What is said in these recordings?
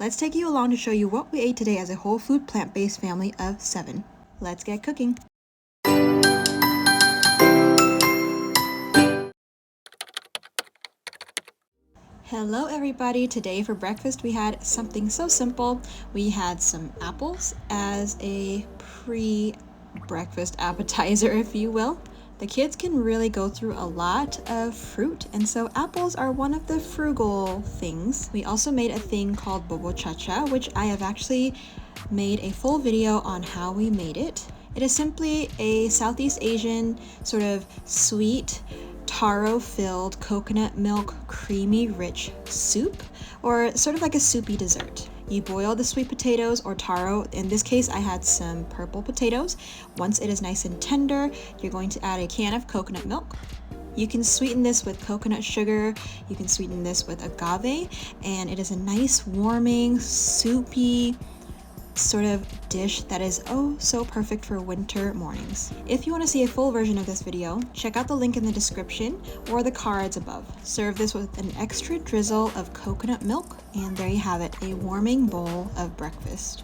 Let's take you along to show you what we ate today as a whole food plant-based family of 7. Let's get cooking. Hello everybody, today for breakfast we had something so simple. We had some apples as a pre-breakfast appetizer, if you will. The kids can really go through a lot of fruit, and so apples are one of the frugal things. We also made a thing called bobo chacha, which I have actually made a full video on how we made it. It is simply a Southeast Asian sort of sweet, taro-filled coconut milk creamy rich soup, or sort of like a soupy dessert. You boil the sweet potatoes or taro. In this case, I had some purple potatoes. Once it is nice and tender, you're going to add a can of coconut milk. You can sweeten this with coconut sugar, you can sweeten this with agave, and it is a nice warming, soupy sort of dish that is oh so perfect for winter mornings. If you want to see a full version of this video, check out the link in the description or the cards above. Serve this with an extra drizzle of coconut milk, and there you have it, a warming bowl of breakfast.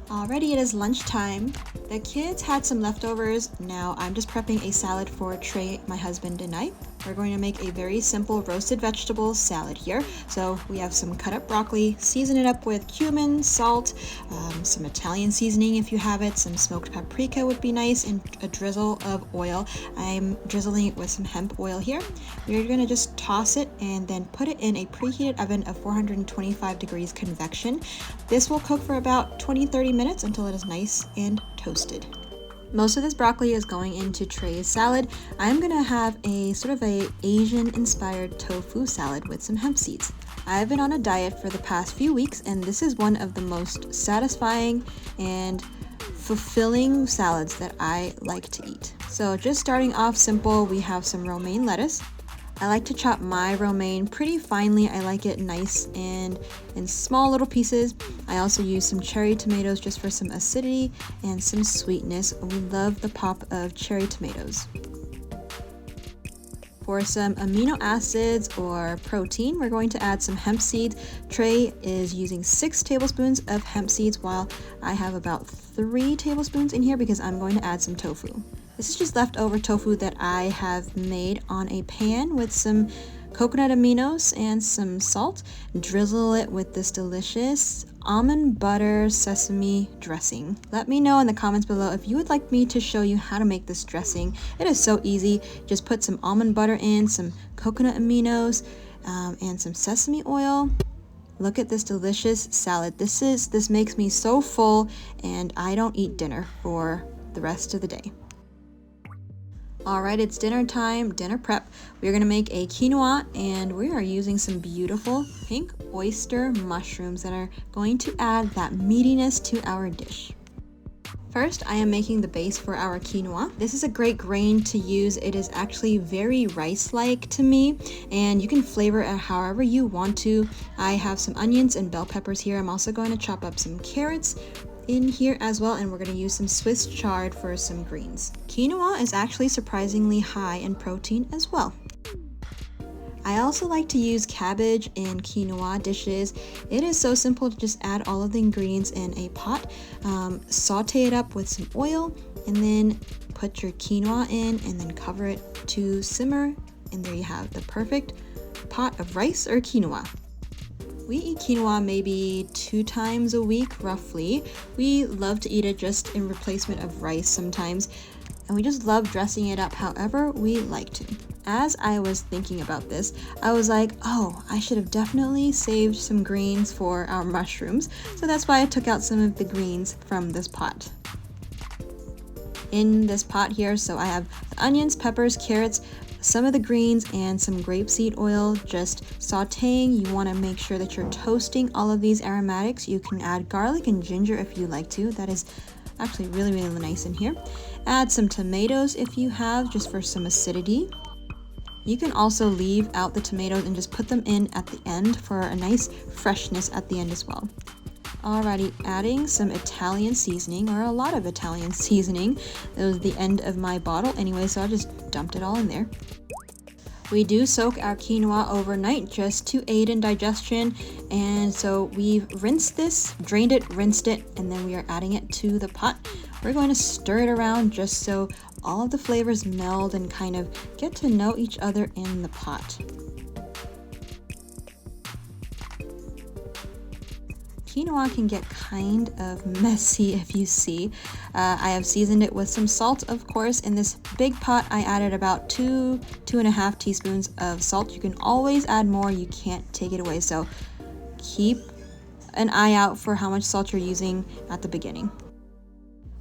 Already it is lunchtime. The kids had some leftovers. Now I'm just prepping a salad for Trey, my husband, and I. We're going to make a very simple roasted vegetable salad here. So we have some cut up broccoli, season it up with cumin, salt, some Italian seasoning if you have it, some smoked paprika would be nice, and a drizzle of oil. I'm drizzling it with some hemp oil here. We're going to just toss it and then put it in a preheated oven of 425 degrees convection. This will cook for about 20-30 minutes until it is nice and toasted. Most of this broccoli is going into Trey's salad. I'm gonna have a sort of a Asian inspired tofu salad with some hemp seeds. I've been on a diet for the past few weeks, and this is one of the most satisfying and fulfilling salads that I like to eat. So just starting off simple, we have some romaine lettuce. I like to chop my romaine pretty finely. I like it nice and in small little pieces. I also use some cherry tomatoes just for some acidity and some sweetness. We love the pop of cherry tomatoes. For some amino acids or protein, we're going to add some hemp seeds. Trey is using 6 tablespoons of hemp seeds, while I have about 3 tablespoons in here because I'm going to add some tofu. This is just leftover tofu that I have made on a pan with some coconut aminos and some salt. Drizzle it with this delicious almond butter sesame dressing. Let me know in the comments below if you would like me to show you how to make this dressing. It is so easy. Just put some almond butter in, some coconut aminos, and some sesame oil. Look at this delicious salad. This makes me so full, and I don't eat dinner for the rest of the day. Alright, it's dinner time, dinner prep. We're going to make a quinoa, and we are using some beautiful pink oyster mushrooms that are going to add that meatiness to our dish. First, I am making the base for our quinoa. This is a great grain to use. It is actually very rice-like to me, and you can flavor it however you want to. I have some onions and bell peppers here. I'm also going to chop up some carrots in here as well, and we're going to use some Swiss chard for some greens. Quinoa is actually surprisingly high in protein as well. I also like to use cabbage in quinoa dishes. It is so simple to just add all of the ingredients in a pot, saute it up with some oil, and then put your quinoa in and then cover it to simmer, and there you have the perfect pot of rice or quinoa. We eat quinoa maybe 2 times a week, roughly. We love to eat it just in replacement of rice sometimes, and we just love dressing it up however we like to. As I was thinking about this, I was like, oh, I should have definitely saved some greens for our mushrooms, so that's why I took out some of the greens from this pot. In this pot here, so I have the onions, peppers, carrots, some of the greens, and some grapeseed oil, just sauteing. You want to make sure that you're toasting all of these aromatics. You can add garlic and ginger if you like to. That is actually really nice in here. Add some tomatoes if you have, just for some acidity. You can also leave out the tomatoes and just put them in at the end for a nice freshness at the end as well. Alrighty, adding some Italian seasoning, or a lot of Italian seasoning. It was the end of my bottle anyway, so I just dumped it all in there. We do soak our quinoa overnight just to aid in digestion, and so we've rinsed this, drained it, rinsed it, and then we are adding it to the pot. We're going to stir it around just so all of the flavors meld and kind of get to know each other in the pot. Quinoa can get kind of messy if you see. I have seasoned it with some salt, of course. In this big pot, I added about 2.5 teaspoons of salt. You can always add more, you can't take it away. So keep an eye out for how much salt you're using at the beginning.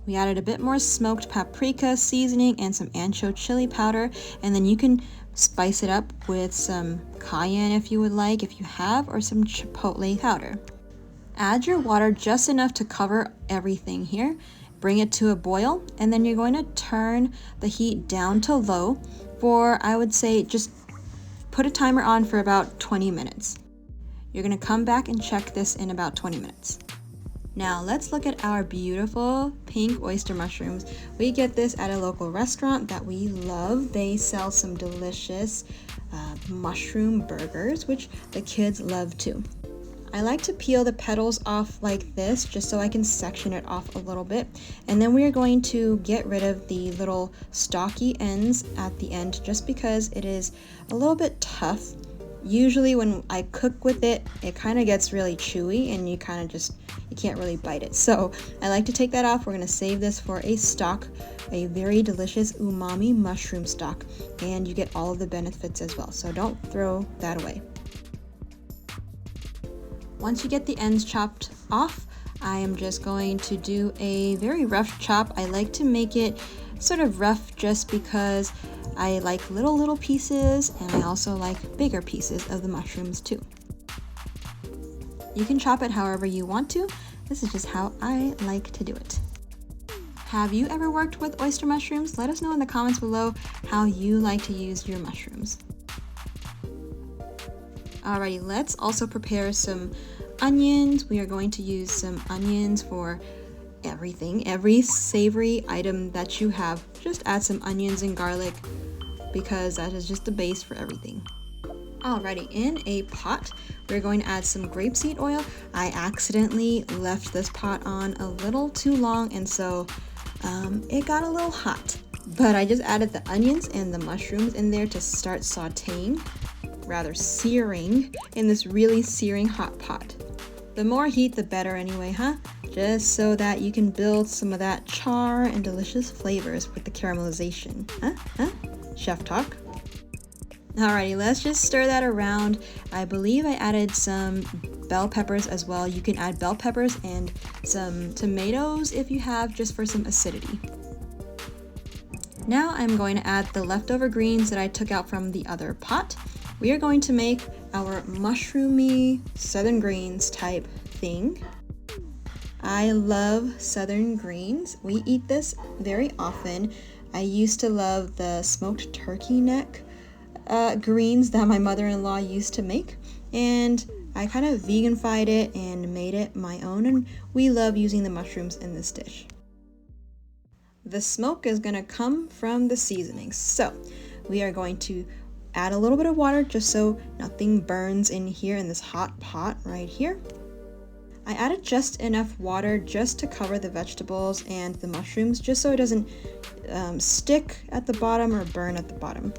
We added a bit more smoked paprika seasoning and some ancho chili powder, and then you can spice it up with some cayenne if you would like, if you have, or some chipotle powder. Add your water just enough to cover everything here. Bring it to a boil, and then you're going to turn the heat down to low for, I would say, just put a timer on for about 20 minutes. You're going to come back and check this in about 20 minutes. Now let's look at our beautiful pink oyster mushrooms. We get this at a local restaurant that we love. They sell some delicious mushroom burgers, which the kids love too. I like to peel the petals off like this just so I can section it off a little bit. And then we are going to get rid of the little stalky ends at the end just because it is a little bit tough. Usually when I cook with it, it kind of gets really chewy and you can't really bite it. So I like to take that off. We're going to save this for a stock, a very delicious umami mushroom stock, and you get all of the benefits as well. So don't throw that away. Once you get the ends chopped off, I am just going to do a very rough chop. I like to make it sort of rough just because I like little pieces, and I also like bigger pieces of the mushrooms too. You can chop it however you want to. This is just how I like to do it. Have you ever worked with oyster mushrooms? Let us know in the comments below how you like to use your mushrooms. Alrighty, let's also prepare some onions. We are going to use some onions for everything, every savory item that you have. Just add some onions and garlic because that is just the base for everything. Alrighty, in a pot, we're going to add some grapeseed oil. I accidentally left this pot on a little too long, and so it got a little hot. But I just added the onions and the mushrooms in there to start sauteing, rather searing, in this really searing hot pot. The more heat, the better anyway, huh? Just so that you can build some of that char and delicious flavors with the caramelization. Huh? Chef talk. Alrighty, let's just stir that around. I believe I added some bell peppers as well. You can add bell peppers and some tomatoes if you have, just for some acidity. Now I'm going to add the leftover greens that I took out from the other pot. We are going to make our mushroomy southern greens type thing. I love southern greens. We eat this very often. I used to love the smoked turkey neck greens that my mother-in-law used to make, and I kind of veganified it and made it my own, and we love using the mushrooms in this dish. The smoke is going to come from the seasoning, so we are going to add a little bit of water just so nothing burns in here in this hot pot right here. I added just enough water just to cover the vegetables and the mushrooms, just so it doesn't stick at the bottom or burn at the bottom.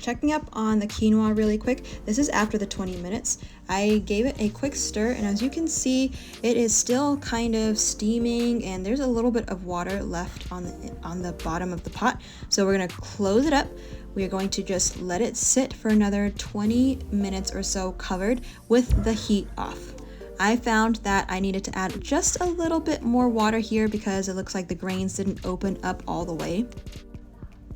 Checking up on the quinoa really quick. This is after the 20 minutes. I gave it a quick stir, and as you can see, it is still kind of steaming, and there's a little bit of water left on the bottom of the pot. So we're gonna close it up. We are going to just let it sit for another 20 minutes or so covered with the heat off. I found that I needed to add just a little bit more water here because it looks like the grains didn't open up all the way.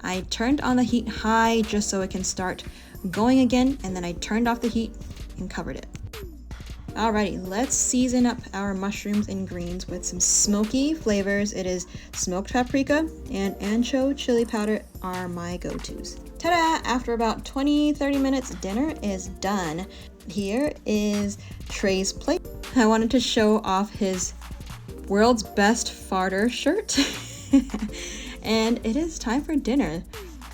I turned on the heat high just so it can start going again, and then I turned off the heat and covered it. Alrighty, let's season up our mushrooms and greens with some smoky flavors. It is smoked paprika and ancho chili powder are my go-tos. Ta-da! After about 20-30 minutes, dinner is done. Here is Trey's plate. I wanted to show off his world's best farter shirt. And it is time for dinner.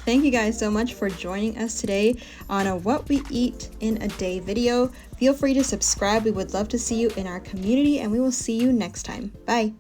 Thank you guys so much for joining us today on a What We Eat in a Day video. Feel free to subscribe. We would love to see you in our community, and we will see you next time. Bye.